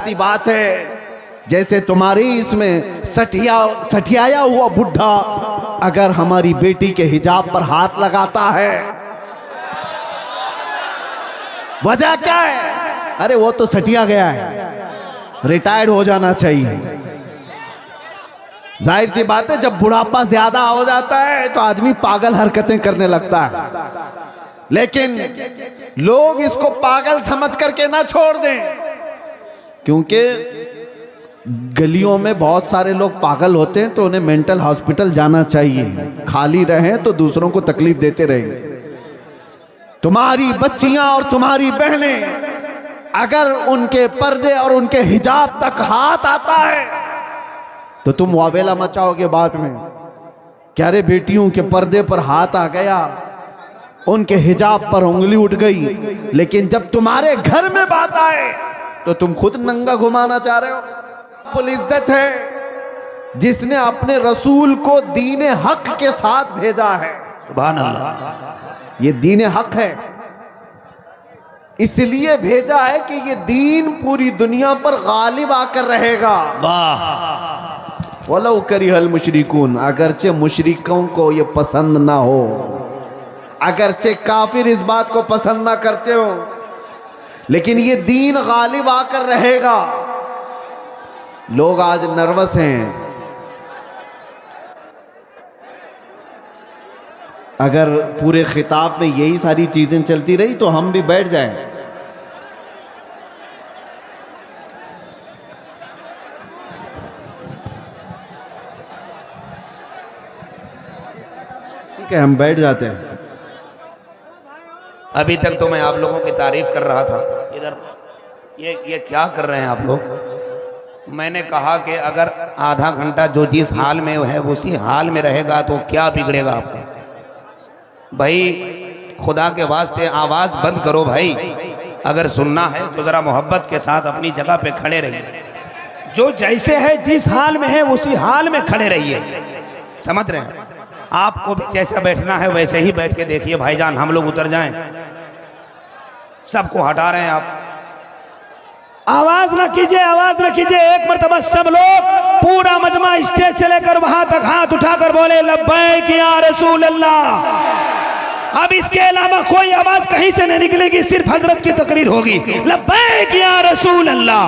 सी बात है जैसे तुम्हारी इसमें सठियाया हुआ बुढ़ा अगर हमारी बेटी के हिजाब पर हाथ लगाता है, वजह क्या है? अरे वो तो सटिया गया है, रिटायर्ड हो जाना चाहिए। जाहिर सी बात है, जब बुढ़ापा ज्यादा हो जाता है तो आदमी पागल हरकतें करने लगता है। लेकिन लोग इसको पागल समझ करके ना छोड़ दें, क्योंकि गलियों में बहुत सारे लोग पागल होते हैं तो उन्हें मेंटल हॉस्पिटल जाना चाहिए। खाली रहें तो दूसरों को तकलीफ देते रहें। तुम्हारी बच्चियां और तुम्हारी बहनें अगर उनके पर्दे और उनके हिजाब तक हाथ आता है तो तुम वावेला मचाओगे बाद में, क्या रे बेटियों के पर्दे पर हाथ आ गया, उनके हिजाब पर उंगली उठ गई। लेकिन जब तुम्हारे घर में बात आए तो तुम खुद नंगा घुमाना चाह रहे हो। पुलिस इज्जत है जिसने अपने रसूल को दीन हक के साथ भेजा है। सुभान अल्लाह, ये दीन हक है, इसलिए भेजा है कि ये दीन पूरी दुनिया पर गालिब आकर रहेगा। वाह, वलौ करिहल मुशरिकून, अगरचे मुशरिकों को ये पसंद ना हो, अगरचे काफिर इस बात को पसंद ना करते हो, लेकिन ये दीन गालिब आकर रहेगा। लोग आज नर्वस हैं। अगर पूरे खिताब में यही सारी चीजें चलती रही तो हम भी बैठ जाएं। ठीक है, हम बैठ जाते हैं। अभी तक तो मैं आप लोगों की तारीफ कर रहा था। इधर ये क्या कर रहे हैं आप लोग? मैंने कहा कि अगर आधा घंटा जो जिस हाल में है उसी हाल में रहेगा तो क्या बिगड़ेगा आपका? भाई खुदा के वास्ते आवाज बंद करो भाई। अगर सुनना है तो जरा मोहब्बत के साथ अपनी जगह पे खड़े रहिए। जो जैसे है जिस हाल में है उसी हाल में खड़े रहिए। समझ रहे हैं? आपको भी जैसा बैठना है वैसे ही बैठ के देखिए भाईजान। हम लोग उतर जाएं, सबको हटा रहे हैं आप। आवाज न कीजिए, आवाज न कीजिए। एक मरतबा सब लोग, पूरा मजमा स्टेज से लेकर वहां तक हाथ उठाकर बोले लब्बैक या रसूल अल्लाह। अब इसके अलावा कोई आवाज कहीं से नहीं निकलेगी, सिर्फ हजरत की तकरीर होगी। लब्बैक या रसूल अल्लाह,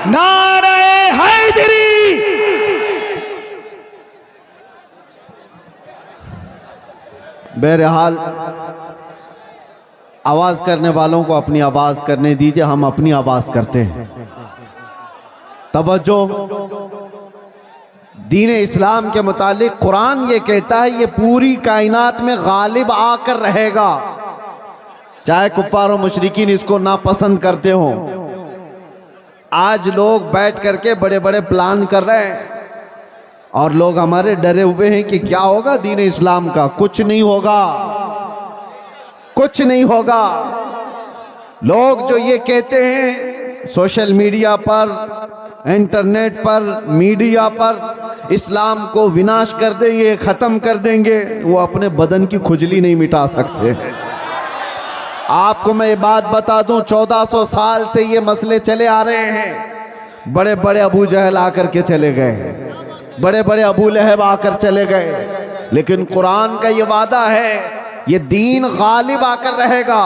नारे हैदरी। बहरहाल आवाज करने वालों को अपनी आवाज करने दीजिए, हम अपनी आवाज करते हैं। तवज्जो, दीन इस्लाम के मुतालिक कुरान ये कहता है ये पूरी कायनात में गालिब आकर रहेगा, चाहे कुफ्फार और मुशरिकीन इसको नापसंद करते हो। आज लोग बैठ करके बड़े बड़े प्लान कर रहे हैं और लोग हमारे डरे हुए हैं कि क्या होगा दीन इस्लाम का। कुछ नहीं होगा, कुछ नहीं होगा। लोग जो ये कहते हैं सोशल मीडिया पर, इंटरनेट पर, मीडिया पर इस्लाम को विनाश कर देंगे, खत्म कर देंगे, वो अपने बदन की खुजली नहीं मिटा सकते। आपको मैं ये बात बता दूं, 1400 साल से ये मसले चले आ रहे हैं। बड़े बड़े अबू जहल आकर के चले गए, बड़े बड़े अबू लहब आकर चले गए, लेकिन कुरान का ये वादा है ये दीन गालिब आकर रहेगा।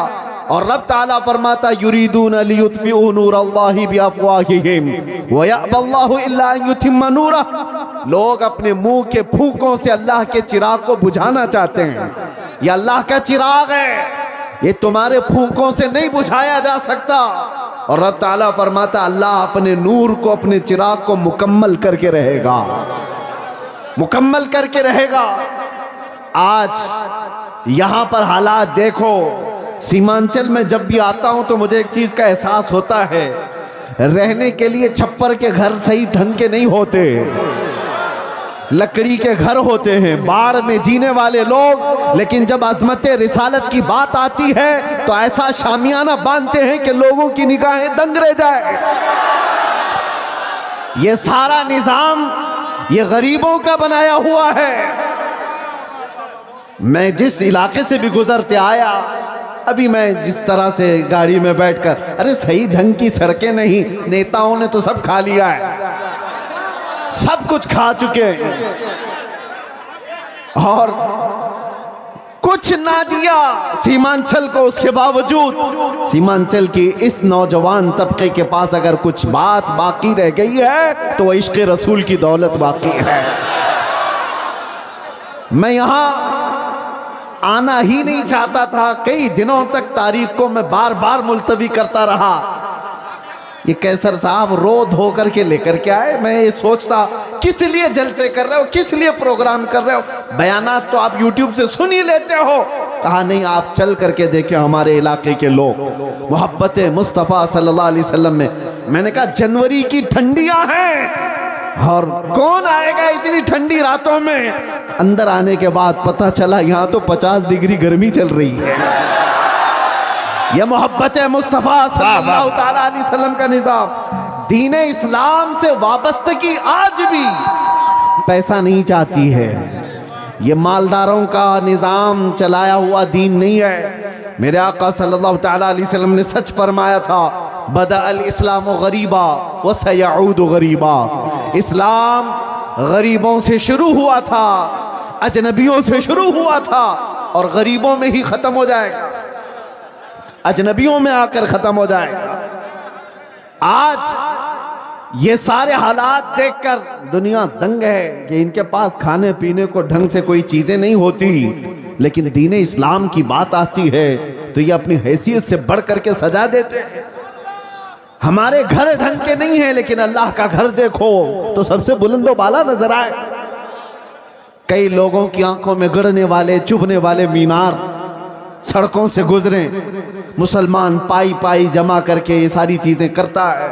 और रब ताला फरमाता युरीदून लियुत्फिऊ नूरल्लाहि बिअफ़वाहिहिम व यअबल्लाहु इल्ला अन युतिम्मा नूरह। लोग अपने मुंह के फूंकों से अल्लाह के चिराग को बुझाना चाहते हैं। ये अल्लाह का चिराग है, ये तुम्हारे फूंकों से नहीं बुझाया जा सकता। और रब ताला फरमाता अल्लाह अपने नूर को, अपने चिराग को मुकम्मल करके रहेगा, मुकम्मल करके रहेगा। आज यहां पर हालात देखो, सीमांचल में जब भी आता हूं तो मुझे एक चीज का एहसास होता है, रहने के लिए छप्पर के घर सही ढंग के नहीं होते, लकड़ी के घर होते हैं, बाढ़ में जीने वाले लोग। लेकिन जब अजमत रिसालत की बात आती है तो ऐसा शामियाना बांधते हैं कि लोगों की निगाहें दंग रह जाए। ये सारा निजाम ये गरीबों का बनाया हुआ है। मैं जिस इलाके से भी गुजरते आया, अभी मैं जिस तरह से गाड़ी में बैठकर, अरे सही ढंग की सड़कें नहीं, नेताओं ने तो सब खा लिया है, सब कुछ खा चुके हैं और कुछ ना दिया सीमांचल को। उसके बावजूद सीमांचल की इस नौजवान तबके के पास अगर कुछ बात बाकी रह गई है तो वह इश्क रसूल की दौलत बाकी है। मैं यहां आना ही नहीं चाहता था, कई दिनों तक तारीख को मैं बार बार मुलतवी करता रहा। ये कैसर साहब रो धो करके लेकर के आए, मैं ये सोचता किस लिए जलसे कर रहे हो, किस लिए प्रोग्राम कर रहे हो, बयानात तो आप YouTube से सुन ही लेते हो। कहा नहीं, आप चल करके देखे हमारे इलाके के लोग मोहब्बत मुस्तफ़ा सल्लल्लाहु अलैहि वसल्लम में। मैंने कहा जनवरी की ठंडियां हैं और कौन आएगा इतनी ठंडी रातों में। अंदर आने के बाद पता चला यहां तो 50 डिग्री गर्मी चल रही है। यह मोहब्बत मुस्तफ़ा सल्लल्लाहु ताला अलैहि वसल्लम का निज़ाम। दीन इस्लाम से वाबस्तगी आज भी पैसा नहीं चाहती है। ये मालदारों का निज़ाम चलाया हुआ दीन नहीं है। मेरे आका सल्लल्लाहु ताला अलैहि वसल्लम ने सच फरमाया था, बदा अल इस्लाम गरीबा व सयऊद गरीबा। इस्लाम गरीबों से शुरू हुआ था, अजनबियों से शुरू हुआ था और गरीबों में ही खत्म हो जाएगा, अजनबियों में आकर खत्म हो जाएगा। आज ये सारे हालात देखकर दुनिया दंग है कि इनके पास खाने पीने को ढंग से कोई चीजें नहीं होती, लेकिन दीन इस्लाम की बात आती है तो ये अपनी हैसियत से बढ़ करके सजा देते हैं। हमारे घर ढंग के नहीं है, लेकिन अल्लाह का घर देखो तो सबसे बुलंदो बाला नजर आए। कई लोगों की आंखों में गड़ने वाले चुभने वाले मीनार सड़कों से गुजरे, मुसलमान पाई पाई जमा करके ये सारी चीजें करता है।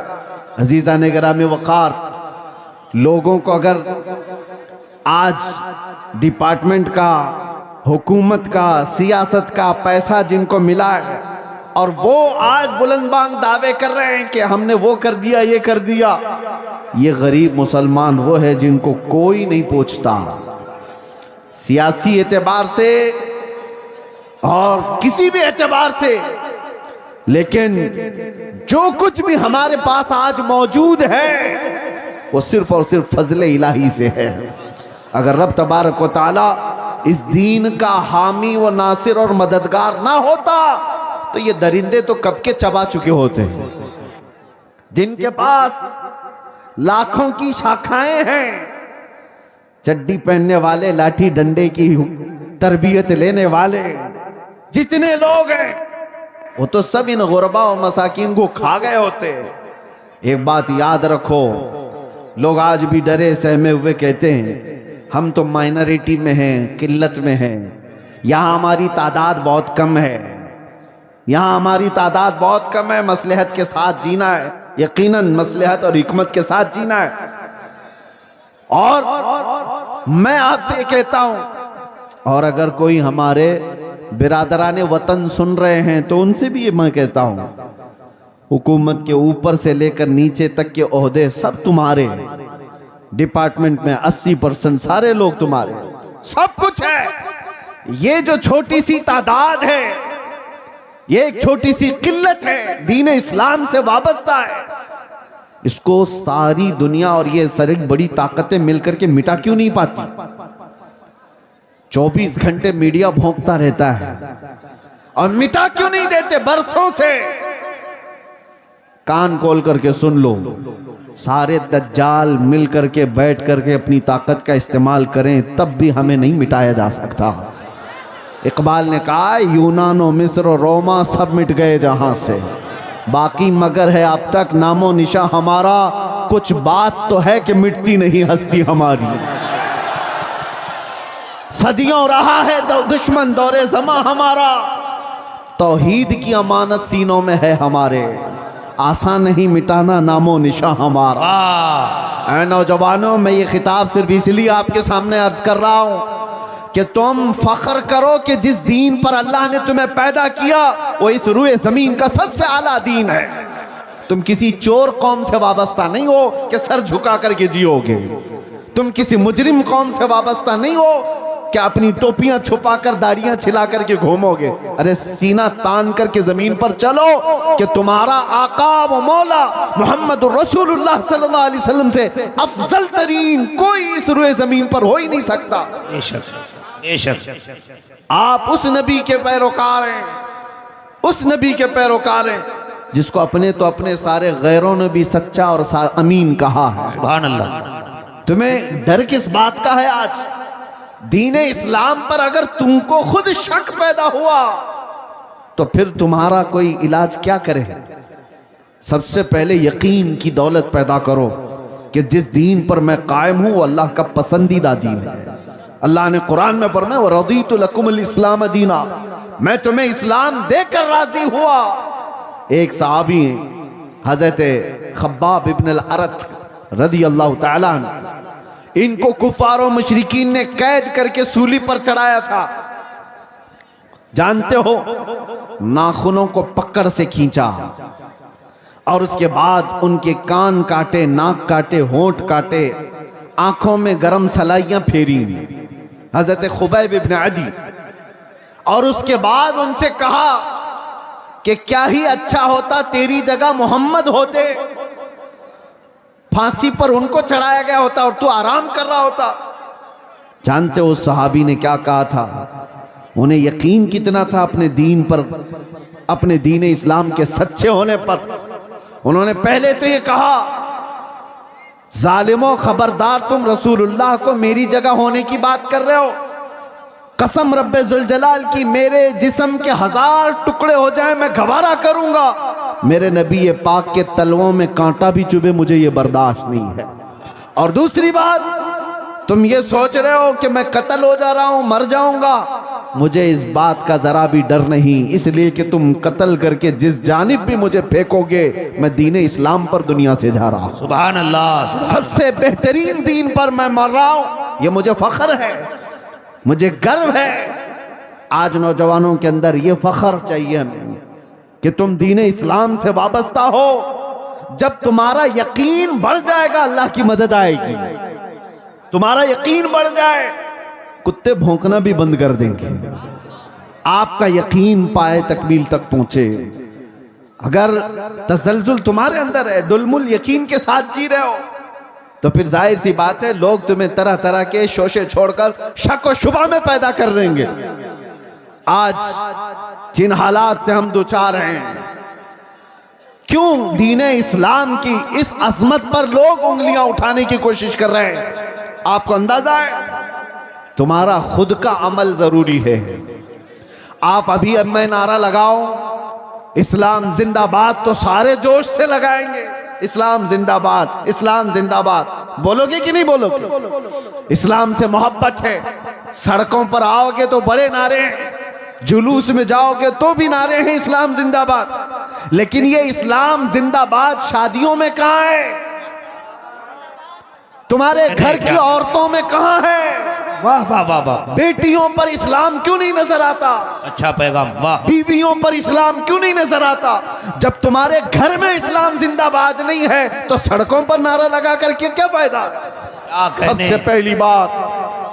अजीजा ने ग्राम वक़ार, लोगों को अगर आज डिपार्टमेंट का, हुकूमत का, सियासत का पैसा जिनको मिला है और वो आज बुलंदबांग दावे कर रहे हैं कि हमने वो कर दिया, ये कर दिया, ये गरीब मुसलमान वो है जिनको कोई नहीं पूछता सियासी एतबार से और किसी भी एतबार से। लेकिन जो कुछ भी हमारे पास आज मौजूद है वो सिर्फ और सिर्फ फजल इलाही से है। अगर रब तबारक व तआला इस दीन का हामी व नासिर और मददगार ना होता तो ये दरिंदे तो कब के चबा चुके होते हैं। जिनके पास लाखों की शाखाएं हैं, चड्डी पहनने वाले, लाठी डंडे की तरबियत लेने वाले जितने लोग हैं वो तो सब इन गुरबा और मसाकिन को खा गए होते। एक बात याद रखो, लोग आज भी डरे सहमे हुए कहते हैं हम तो माइनॉरिटी में हैं, किल्लत में हैं, यहाँ हमारी तादाद बहुत कम है, यहाँ हमारी तादाद बहुत कम है, मसलहत के साथ जीना है, यकीनन मसलहत और हिकमत के साथ जीना है। और मैं आपसे कहता हूं, और अगर कोई हमारे बिरादराने वतन सुन रहे हैं तो उनसे भी ये मैं कहता हूं, हुकूमत के ऊपर से लेकर नीचे तक के ओहदे सब तुम्हारे, डिपार्टमेंट में 80% सारे लोग तुम्हारे, सब कुछ है। ये जो छोटी सी तादाद है, ये एक छोटी सी किल्लत है, दीन इस्लाम से वाबस्ता है, इसको सारी दुनिया और ये सारी बड़ी ताकतें मिलकर के मिटा क्यों नहीं पाती। 24 घंटे मीडिया भौंकता रहता है और मिटा क्यों नहीं देते बरसों से। कान खोल करके सुन लो, सारे दज्जाल मिल करके बैठ करके अपनी ताकत का इस्तेमाल करें तब भी हमें नहीं मिटाया जा सकता। इकबाल ने कहा यूनानो मिस्र और रोमा सब मिट गए जहां से, बाकी मगर है अब तक नामो निशा हमारा, कुछ बात तो है कि मिटती नहीं हस्ती हमारी। सदियों रहा है दुश्मन दौरे ज़मा हमारा, तौहीद की अमानत सीनों में है हमारे, आसान नहीं मिटाना नामो निशा हमारा। ऐ नौजवानों, मैं ये खिताब सिर्फ इसलिए आपके सामने अर्ज कर रहा हूं कि तुम फख्र करो कि जिस दीन पर अल्लाह ने तुम्हें पैदा किया वो इस रुए जमीन का सबसे आला दीन है। तुम किसी चोर कौम से वाबस्ता नहीं हो कि सर झुका करके जियोगे, तुम किसी मुजरिम कौम से वाबस्ता नहीं हो क्या अपनी टोपियां छुपाकर दाढ़ियां छिला करके घूमोगे? अरे सीना तान करके जमीन पर चलो कि तुम्हारा आका व मौला मोहम्मद रसूलुल्लाह सल्लल्लाहु अलैहि वसल्लम से अफजल तरीन कोई इस रुए जमीन पर हो ही नहीं सकता। बेशक बेशक। आप उस नबी के पैरोकार हैं, उस नबी के पैरोकार हैं जिसको अपने तो अपने सारे गैरों ने भी सच्चा और अमीन कहा है। सुभान अल्लाह। तुम्हें डर किस बात का है? आज दीने इस्लाम पर अगर तुमको खुद शक पैदा हुआ तो फिर तुम्हारा कोई इलाज क्या करे? सबसे पहले यकीन की दौलत पैदा करो कि जिस दीन पर मैं कायम हूं वो अल्लाह का पसंदीदा दीन है। अल्लाह ने कुरान में फरमाया व रज़ीतु लकुमुल इस्लाम दीना, मैं तुम्हें इस्लाम देकर राजी हुआ। एक सहाबी हजरत खब्बाब इब्न अल-अरत रज़ी अल्लाह तआला अन्हु, इनको कुफार और मुशरिकीन ने कैद करके सूली पर चढ़ाया था। जानते हो, नाखूनों को पकड़ से खींचा और उसके बाद उनके कान काटे, नाक काटे, होंठ काटे, आंखों में गरम सलाइयां फेरी हजरत खुबैब इब्न अदी, और उसके बाद उनसे कहा कि क्या ही अच्छा होता तेरी जगह मोहम्मद होते, फांसी पर उनको चढ़ाया गया होता और तू आराम कर रहा होता। जानते हो उस सहाबी ने क्या कहा था? उन्हें यकीन कितना था अपने दीन पर, अपने दीन इस्लाम के सच्चे होने पर। उन्होंने पहले तो ये कहा, जालिमों खबरदार, तुम रसूलुल्लाह को मेरी जगह होने की बात कर रहे हो। कसम रब्बे जुल जलाल की, मेरे जिस्म के 1000 टुकड़े हो जाए मैं गवारा करूंगा, मेरे नबी ये पाक के तलवों में कांटा भी चुभे, मुझे ये बर्दाश्त नहीं है। और दूसरी बात, तुम ये सोच रहे हो कि मैं कत्ल हो जा रहा हूं, मर जाऊंगा, मुझे इस बात का जरा भी डर नहीं, इसलिए कि तुम कत्ल करके जिस जानिब भी मुझे फेंकोगे मैं दीने इस्लाम पर दुनिया से जा रहा हूं। सुभान अल्लाह। सबसे बेहतरीन दीन पर मैं मर रहा हूं, ये मुझे फख्र है, मुझे गर्व है। आज नौजवानों के अंदर ये फख्र चाहिए हमें कि तुम दीन इस्लाम से वाबस्ता हो। जब तुम्हारा यकीन बढ़ जाएगा अल्लाह की मदद आएगी। तुम्हारा यकीन बढ़ जाए, कुत्ते भौंकना भी बंद कर देंगे। आपका यकीन पाए तकमील तक पहुंचे। अगर तसलजुल तुम्हारे अंदर है, डुलमुल यकीन के साथ जी रहे हो, तो फिर जाहिर सी बात है लोग तुम्हें तरह तरह के शोशे छोड़कर शक और शुबा में पैदा कर देंगे। आज जिन हालात से हम दुचार हैं, क्यों दीने इस्लाम की इस अजमत पर लोग उंगलियां उठाने की कोशिश कर रहे हैं? आपको अंदाजा है? तुम्हारा खुद का अमल जरूरी है। आप अभी अब मैं नारा लगाओ इस्लाम जिंदाबाद तो सारे जोश से लगाएंगे, इस्लाम जिंदाबाद, इस्लाम जिंदाबाद, बोलोगे कि नहीं बोलोगे? इस्लाम से मोहब्बत है। सड़कों पर आओगे तो बड़े नारे हैं, जुलूस में जाओगे तो भी नारे हैं इस्लाम जिंदाबाद। लेकिन ये इस्लाम जिंदाबाद शादियों में कहां है? तुम्हारे घर की औरतों में कहां है? वाह वाह वाह वाह। बेटियों पर इस्लाम क्यों नहीं नजर आता? अच्छा पैगाम। वाह। बीवियों पर इस्लाम क्यों नहीं नजर आता? जब तुम्हारे घर में इस्लाम जिंदाबाद नहीं है तो सड़कों पर नारा लगा करके क्या फायदा? सबसे पहली बात,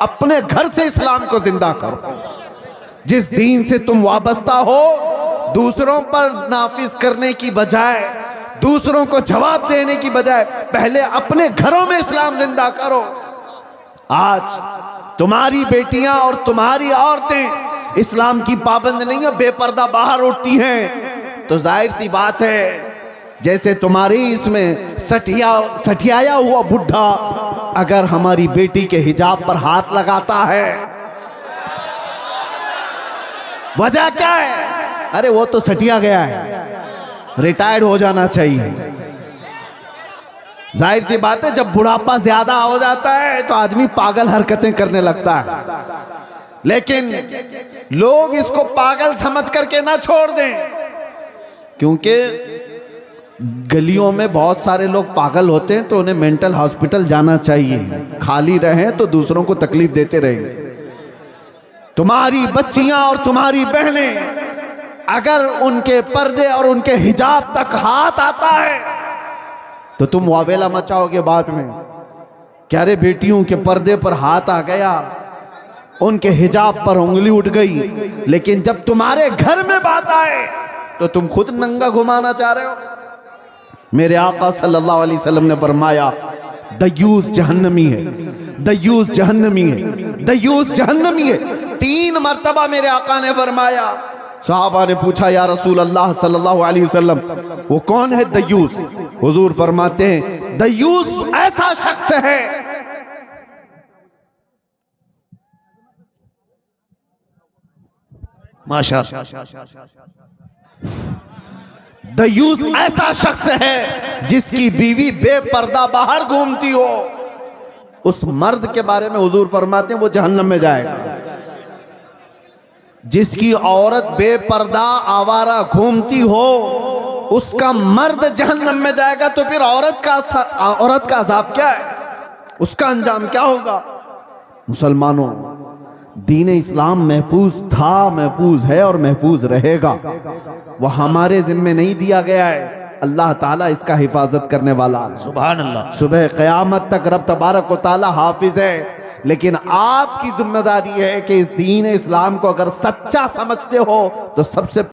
अपने घर से इस्लाम को जिंदा करो। जिस दीन से तुम वाबस्ता हो, दूसरों पर नाफिज करने की बजाय, दूसरों को जवाब देने की बजाय पहले अपने घरों में इस्लाम जिंदा करो। आज तुम्हारी बेटियां और तुम्हारी औरतें इस्लाम की पाबंद नहीं है, बेपर्दा बाहर उठती हैं, तो जाहिर सी बात है जैसे तुम्हारी इसमें सठियाया हुआ बुढ़ा अगर हमारी बेटी के हिजाब पर हाथ लगाता है, वजह क्या है? अरे वो तो सटिया गया है, रिटायर्ड हो जाना चाहिए। जाहिर सी बात है जब बुढ़ापा ज्यादा हो जाता है तो आदमी पागल हरकतें करने लगता है। लेकिन लोग इसको पागल समझ करके ना छोड़ दें, क्योंकि गलियों में बहुत सारे लोग पागल होते हैं तो उन्हें मेंटल हॉस्पिटल जाना चाहिए। खाली रहें तो दूसरों को तकलीफ देते रहेंगे। तुम्हारी बच्चियां और तुम्हारी बहनें अगर उनके पर्दे और उनके हिजाब तक हाथ आता है तो तुम वावेला मचाओगे बाद में, क्या रे बेटियों के पर्दे पर हाथ आ गया, उनके हिजाब पर उंगली उठ गई, लेकिन जब तुम्हारे घर में बात आए तो तुम खुद नंगा घुमाना चाह रहे हो। मेरे आका सल्लल्लाहु अलैहि वसल्लम ने फरमाया, दयूस जहन्नमी है, दयूस जहन्नमी है, दयूस जहन्नमी है। 3 मर्तबा मेरे आका ने फरमाया। साहबा ने पूछा, या रसूल अल्लाह सल्लल्लाहु अलैहि वसल्लम, वो कौन है दयूस? हुजूर फरमाते हैं, दयूस ऐसा शख्स है दयूस ऐसा शख्स है जिसकी बीवी बेपर्दा बाहर घूमती हो। उस मर्द के बारे में हुजूर फरमाते हैं वो जहन्नम में जाएगा। जिसकी औरत बेपर्दा आवारा घूमती हो उसका मर्द जहन्नम में जाएगा। तो फिर औरत का अजाब क्या है, उसका अंजाम क्या होगा? मुसलमानों, दीन इस्लाम महफूज था, महफूज है और महफूज रहेगा। वह हमारे जिम्मे नहीं दिया गया है, अल्लाह ताला इसका हिफाजत करने वाला है। सुभान अल्लाह। सुबह क़यामत तक रब तबारक व ताला हाफिज है, लेकिन आपकी जिम्मेदारी है कि इस दीन इस्लाम को अगर सच्चा समझते हो तो सबसे